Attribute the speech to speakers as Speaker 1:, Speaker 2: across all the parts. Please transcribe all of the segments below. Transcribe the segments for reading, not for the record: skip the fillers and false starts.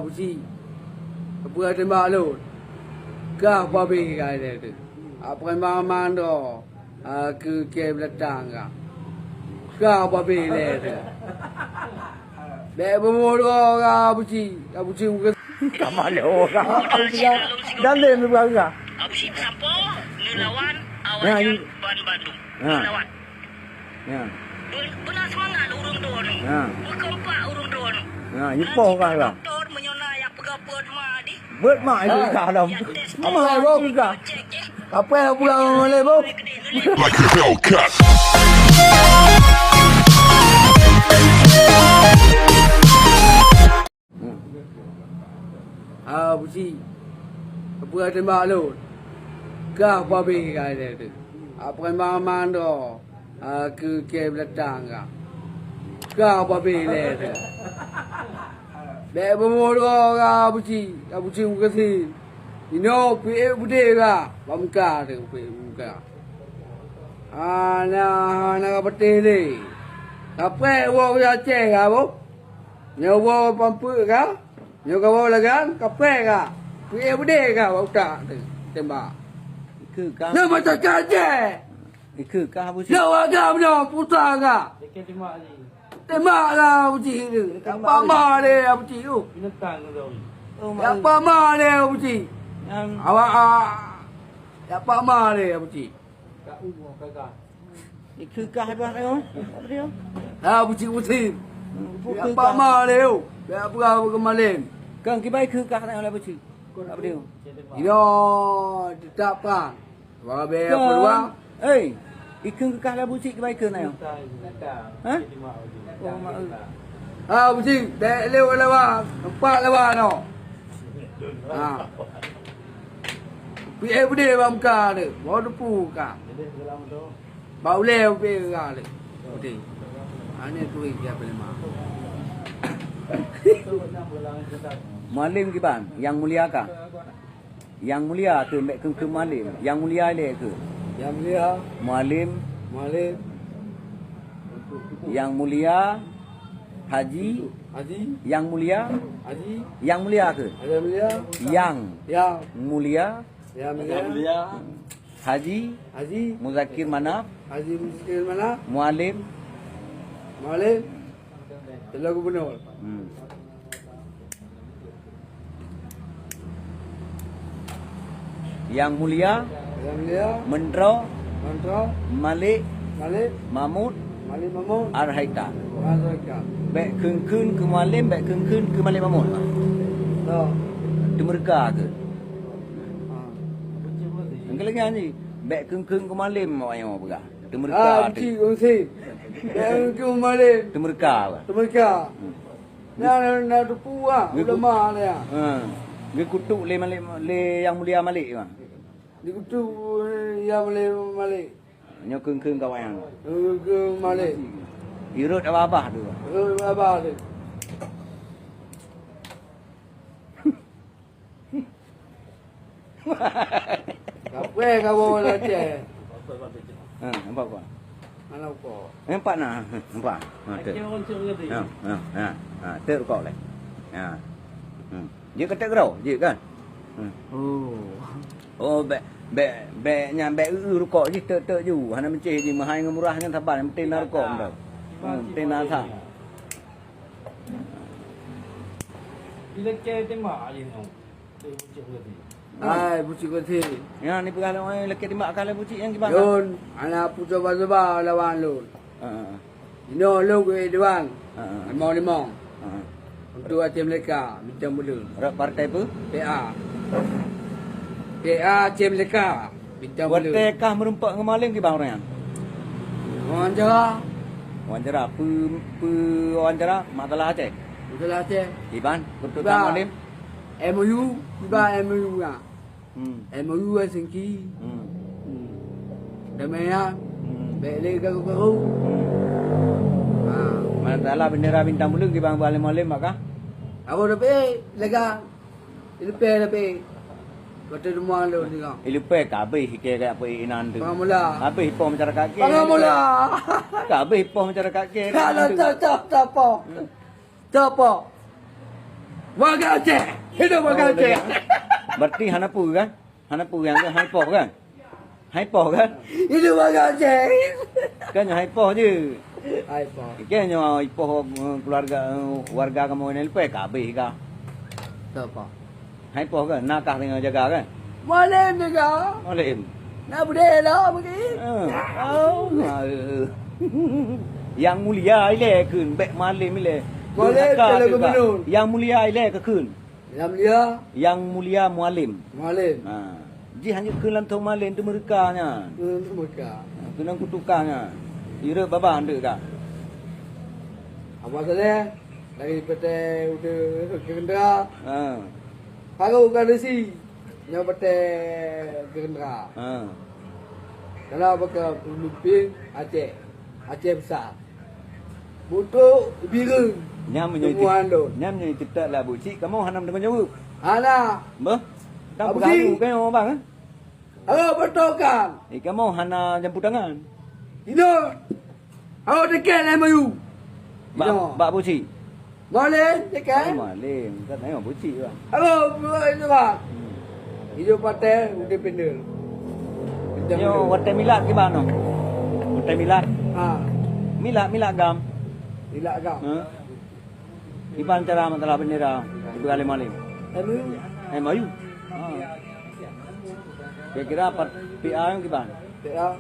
Speaker 1: Buci. Apa ada maklum? Kah babi kaya tu. Apa maman do? Ke belakang kah? Kah babi le tu. Dek bermula kah buci. Buci muka.
Speaker 2: Kamalo ka. Dali mi ba ka?
Speaker 3: Abusi Sampo, Nulawan,
Speaker 2: Ya,
Speaker 3: Awayan,
Speaker 2: ini-
Speaker 3: Bandung.
Speaker 2: Ya.
Speaker 3: Nulawan.
Speaker 2: Ya.
Speaker 3: Benar semangat urung doon.
Speaker 2: Ya.
Speaker 3: Berkeempat urung doon.
Speaker 2: Ya, ipo ka ka.
Speaker 3: Doktor menyona yang pegaput madi.
Speaker 2: Beut mak itu ka dalam. Ama itu ka.
Speaker 3: Cek je.
Speaker 1: Apa yang pulang boleh bu?
Speaker 4: Like a Hellcat.
Speaker 1: Buci. Apa ada maklum? Kah babi kaya tu. Apa maman do? Ke belakang kah? Kah babi le tu. Dek bermula kah buci. Buci muka si. Ino pi bude kah? Pamka tu pi muka. Nak peti ni. Apa wo ya cek kah bu? Nyawa pampu kah? Nyawa kau lagan? Kape kah? Pi bude kah? Bau tak tu. Tembak.
Speaker 2: คือกา
Speaker 1: Nak macam kaje.
Speaker 2: คือกาบุสิ
Speaker 1: Nak agam dah putar kah? Tembak lah buci tu. Apa mah dia buci tu? Apa mah dia buci?
Speaker 2: ยัง
Speaker 1: Awak apa mah dia buci?
Speaker 2: นี่คือกาให้บ้านไอ้โอ้เดียว
Speaker 1: Buci buci.
Speaker 2: พวกคือ
Speaker 1: Apa
Speaker 2: กา
Speaker 1: mah dia? Apa kemarin?
Speaker 2: กังกี่ใบคือกาให้อะไรบุสิเอาเดียว
Speaker 1: Ino ditetapkan. Wabe apa dua?
Speaker 2: เอ้ยอีกคือกาแล้วบุสิกี่ใบคือไหนอ่ะฮะโอ้มา
Speaker 1: Buci. Dek lewat lewat. Empat lewat no. Pi bude bam ka tu. Bawa depu ka. Bau lew pi ka tu. Bude. Ani tu dia pelima.
Speaker 2: Malim kiban yang mulia kah yang mulia tu mek ke malim yang mulia le ke
Speaker 1: Yang mulia,
Speaker 2: malim
Speaker 1: Malik,
Speaker 2: yang mulia haji
Speaker 1: Haji,
Speaker 2: yang mulia
Speaker 1: Haji,
Speaker 2: ke
Speaker 1: ada mulia,
Speaker 2: yang
Speaker 1: yang
Speaker 2: mulia
Speaker 1: mulia,
Speaker 2: haji
Speaker 1: Haji,
Speaker 2: muzakir manaf
Speaker 1: Haji miskin mana?
Speaker 2: mualim
Speaker 1: Malik, telah gubernur.
Speaker 2: yang mulia
Speaker 1: Yang mulia,
Speaker 2: Mentro
Speaker 1: Mantra,
Speaker 2: Malik
Speaker 1: Malik,
Speaker 2: Mahmud
Speaker 1: Malik Mahmud,
Speaker 2: Arhaita
Speaker 1: Azraka.
Speaker 2: baik keun ke Malim baik keun ke Malik Mahmud
Speaker 1: So,
Speaker 2: tu mereka ke Angkat lagi ni baik keun ke Malim awak yang apa tu mereka
Speaker 1: Buci kongsi. Yang ke Malik,
Speaker 2: tu mereka
Speaker 1: tu mereka. Nak depu ulama dia.
Speaker 2: Dia kutuk le Malik le yang mulia Malik bang.
Speaker 1: Dikutu yang Malik.
Speaker 2: Nyo keun kawan yang.
Speaker 1: Ke Malik.
Speaker 2: Irut apa tu.
Speaker 1: Apa tu? Apa kau nak cek?
Speaker 2: Nampak apa?
Speaker 1: Mana kau?
Speaker 2: Nampak nah. Nampak. Ha tu. Tu kau le. Dia kata gerau, je kan? Oh, nya rokok je tek ju. Hana menceh je mahal dengan murah dengan taban mesti nak rokok dah. Mesti nak tak.
Speaker 5: Bila ke tembak je tu.
Speaker 1: Ai, buci kongsi.
Speaker 2: Ya ni perkara orang lelaki timbak kala bucik yang gimana?
Speaker 1: Yun, anak putu coba lawan lu. Ino lu ke dewan. Limau. Untuk hati mereka, macam mula.
Speaker 2: Partai apa?
Speaker 1: PA. PA cem mereka, macam mula.
Speaker 2: Partai kah merempak dengan maling ke bang orang yang?
Speaker 1: Orang Jawa,
Speaker 2: Wawancara wawancara masalah Aceh.
Speaker 1: betul lah cek.
Speaker 2: Iban betul
Speaker 1: Iban.
Speaker 2: tak malim?
Speaker 1: MOU, iba MOU lah. MOU lah sengki. Damai ya, baik lagi karu-karu.
Speaker 2: Masalah bendera bintang bulu ke bang malim maka?
Speaker 1: Aku dah pergi, lega. Lepas. Kata rumah lu ni kau.
Speaker 2: Ilupe kabeh hike apa inan tu.
Speaker 1: Pamula.
Speaker 2: Kabeh hipo masyarakat ke.
Speaker 1: Pamula.
Speaker 2: Kabeh hipo masyarakat ke.
Speaker 1: Kalau tak apa. Siapa? Warga Aceh. Hidup warga Aceh.
Speaker 2: Berarti hanapu kan? Hanapu yang ke haipoh kan? Haipoh kan?
Speaker 1: Hidup warga Aceh.
Speaker 2: Kan yang haipoh je.
Speaker 1: Hai, Pak.
Speaker 2: Kan yang haipoh keluarga warga kamu ini lepas kabeh kah?
Speaker 1: Siapa?
Speaker 2: Haipoh kan? Nakah dengan jaga kan?
Speaker 1: Malam juga.
Speaker 2: Malam.
Speaker 1: Nak budaya lah pergi.
Speaker 2: Yang mulia ile kun bek malam ile.
Speaker 1: Malam kalau gubernur.
Speaker 2: Yang mulia ile ke kun.
Speaker 1: Dalam dia
Speaker 2: Yang mulia mualim.
Speaker 1: malam.
Speaker 2: Ha. Ji hanya kun lantau malam tu merekanya.
Speaker 1: Untuk mereka.
Speaker 2: Kena kutukannya. Ira baba anda kah?
Speaker 1: Apa saja? Daripada udah gerendra.
Speaker 2: Ha.
Speaker 1: Paru kadasi. Yang pada gerendra.
Speaker 2: Ha.
Speaker 1: Dalam bakal pemimpin Aceh. Aceh besar. Butuh biru.
Speaker 2: Nyam menyanyi.
Speaker 1: Temuan tu.
Speaker 2: Nyam menyanyi kita lah bu. Cik kamu hanam dengan jawab.
Speaker 1: Anak.
Speaker 2: Bah. Tak
Speaker 1: Apa
Speaker 2: bergaru
Speaker 1: sih?
Speaker 2: kan orang bang?
Speaker 1: Halo betul kan?
Speaker 2: Kamu hana jemput tangan.
Speaker 1: Ini. Halo dekat lah mayu.
Speaker 2: Bak bu cik.
Speaker 1: Boleh dekat?
Speaker 2: Malim. Tak tengok bu cik lah.
Speaker 1: Halo itu kan? Hidup patel udah pendel.
Speaker 2: Yo, watai milat ke mana? Watai milat.
Speaker 1: Ha.
Speaker 2: Milat gam.
Speaker 1: Tidak kau.
Speaker 2: Ha? Iban cara matlah bendera. Ibu kali malim. Mayu. Ha. Kira-kira apa PA yang kiban?
Speaker 1: Tidak.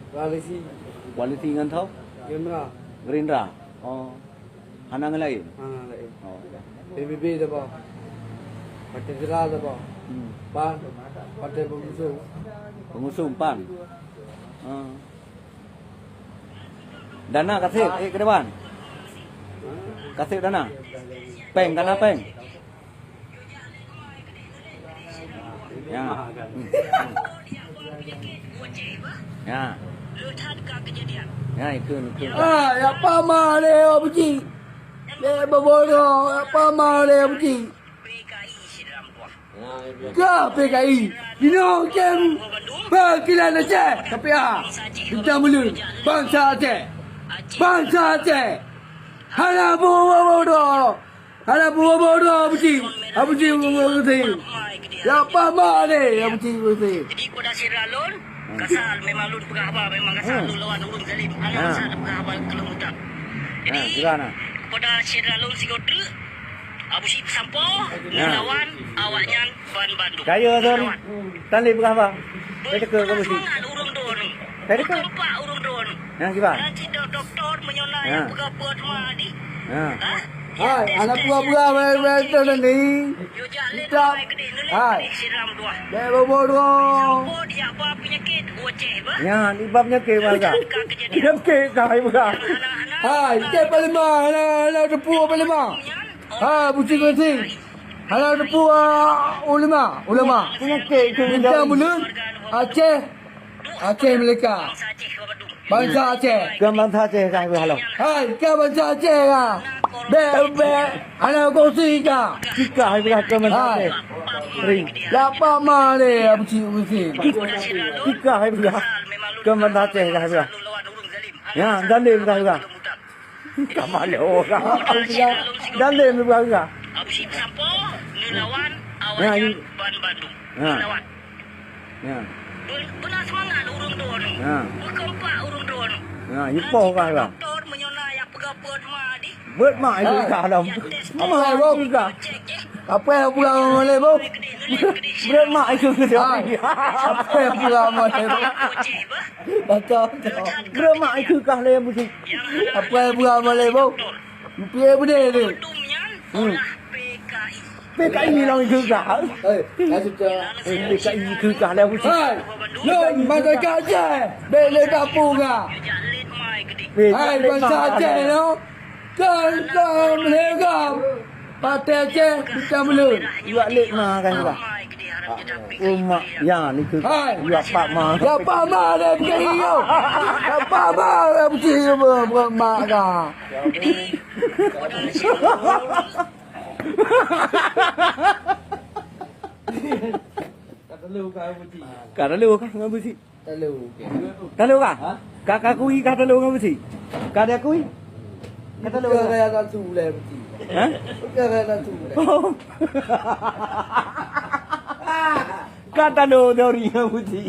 Speaker 1: Koalisi
Speaker 2: Kualiti ngan tau?
Speaker 1: Gerindra.
Speaker 2: Gerindra. Oh. Hanang lain.
Speaker 1: Ha lain.
Speaker 2: Oh.
Speaker 1: PBB dah apa? Partai Gerindra dah apa?
Speaker 2: Hmm.
Speaker 1: PAN, Partai Pengusung.
Speaker 2: Pengusung PAN. Ha. Dana kasih ke depan. Kasih dana. Peng dana peng. Ya. Ya. Ya itu.
Speaker 1: Ah, apa male abji? Le babodo, apa male abji? Ka PKI. Dino kem. Bagilan Aceh. Tapi kita mulu. Bangsa Aceh. Bangsa Aceh. Hala babodo. Hala babodo abji. Abji abji. Ya apa male abji abji.
Speaker 3: Jadi kau dah siralon, kasal memang lu pegawai memang kasal lu lawan urung zalim. Anak kasal pegawai kalau mudah. Jadi
Speaker 2: Gimana?
Speaker 3: pada siralon si kotre, Abu Syib sampo, lawan awaknya Ban Bandung.
Speaker 2: Kaya tu. Tali berapa? Saya ke kamu sih.
Speaker 3: Semangat urung don.
Speaker 2: Saya ke.
Speaker 3: Keempat urung don.
Speaker 2: Yang gimana?
Speaker 3: Nanti doktor menyonai
Speaker 2: Ya.
Speaker 3: pegawai madi.
Speaker 2: Ha.
Speaker 1: Hai, anak buah-buah mereka ni.
Speaker 3: Yo jalan
Speaker 1: Tak.
Speaker 3: mai gede ni
Speaker 1: Hai.
Speaker 3: siram dua.
Speaker 1: Le babodo.
Speaker 3: Oh dia apa penyakit goceh ba?
Speaker 2: Ya, ni babnya ke mana? Dia ke kai bukan.
Speaker 3: Anak-anak
Speaker 1: Hai, ke palima, anak tepu palima. Ha, buci kursi. Anak tepu ulama.
Speaker 2: Penyakit ke
Speaker 1: Kita mulut Aceh. Aceh Melaka.
Speaker 3: Aceh Badung.
Speaker 1: Bangsa Aceh.
Speaker 2: Gambar saja kai halau.
Speaker 1: Hai, ke bangsa Aceh ka. Be, anak kursi ka.
Speaker 2: Jika hai bukan gambar saja. Ring.
Speaker 1: Lapa male buci kursi.
Speaker 2: Jika hai bukan gambar saja kai bukan. Ya, dalam kai bukan. Gambar orang. Dalam bukan.
Speaker 3: Abu Syib sampo ngelawan
Speaker 2: Ya,
Speaker 3: awaknya
Speaker 2: ini.
Speaker 3: Ban Bandung.
Speaker 2: Ya.
Speaker 3: Ngelawan.
Speaker 2: Ya.
Speaker 3: Benar semangat urung don.
Speaker 2: Ya.
Speaker 3: Keempat urung don.
Speaker 2: Ya, ipo kai bukan.
Speaker 3: Doktor menyonai apa pegawai madi.
Speaker 2: Buat mak itu dalam. Apa hai bukan.
Speaker 1: Apa yang pulang male bu?
Speaker 2: Buat mak itu ke
Speaker 1: Hai. Apa yang pulang male bu?
Speaker 3: Goceh ba?
Speaker 1: Betul.
Speaker 2: Buat mak itu kah le musik.
Speaker 1: Apa yang pulang male bu? Piye benda ni?
Speaker 3: Dumyan olah PKI.
Speaker 2: PKI lang itu kah.
Speaker 1: Hei, kasih tu.
Speaker 2: PKI itu kah le musik.
Speaker 1: Hai, lon mata Aceh. Bele dapur ka.
Speaker 3: Jalit mai gede.
Speaker 1: Hai, bangsa Aceh no. Kan mereka. Partai Aceh kita mulut.
Speaker 2: Buat lek mah kan bukan.
Speaker 3: Mai gede harap jadi
Speaker 2: Umak ya ni ke.
Speaker 1: Hai,
Speaker 2: Buat pak mah.
Speaker 1: Siapa male pergi yo? Siapa male pergi mak ka?
Speaker 5: Kata lu kau buci.
Speaker 2: Kata lu kah ngam musik.
Speaker 1: Telu.
Speaker 2: Kata lu kah? Kakak kui kata lu ngam musik. Kata kui. kata lu
Speaker 1: Kaya ka tu le mati.
Speaker 2: ha
Speaker 1: Kaya ka tu le.
Speaker 2: kata lu dari putih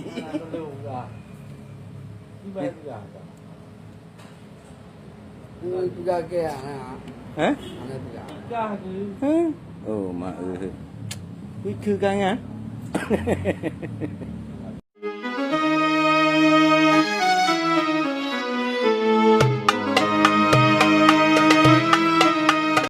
Speaker 1: Buka ke ana.
Speaker 2: ha
Speaker 1: Ana buka.
Speaker 5: Kah ke?
Speaker 2: โอ้มาคือกันอ่ะ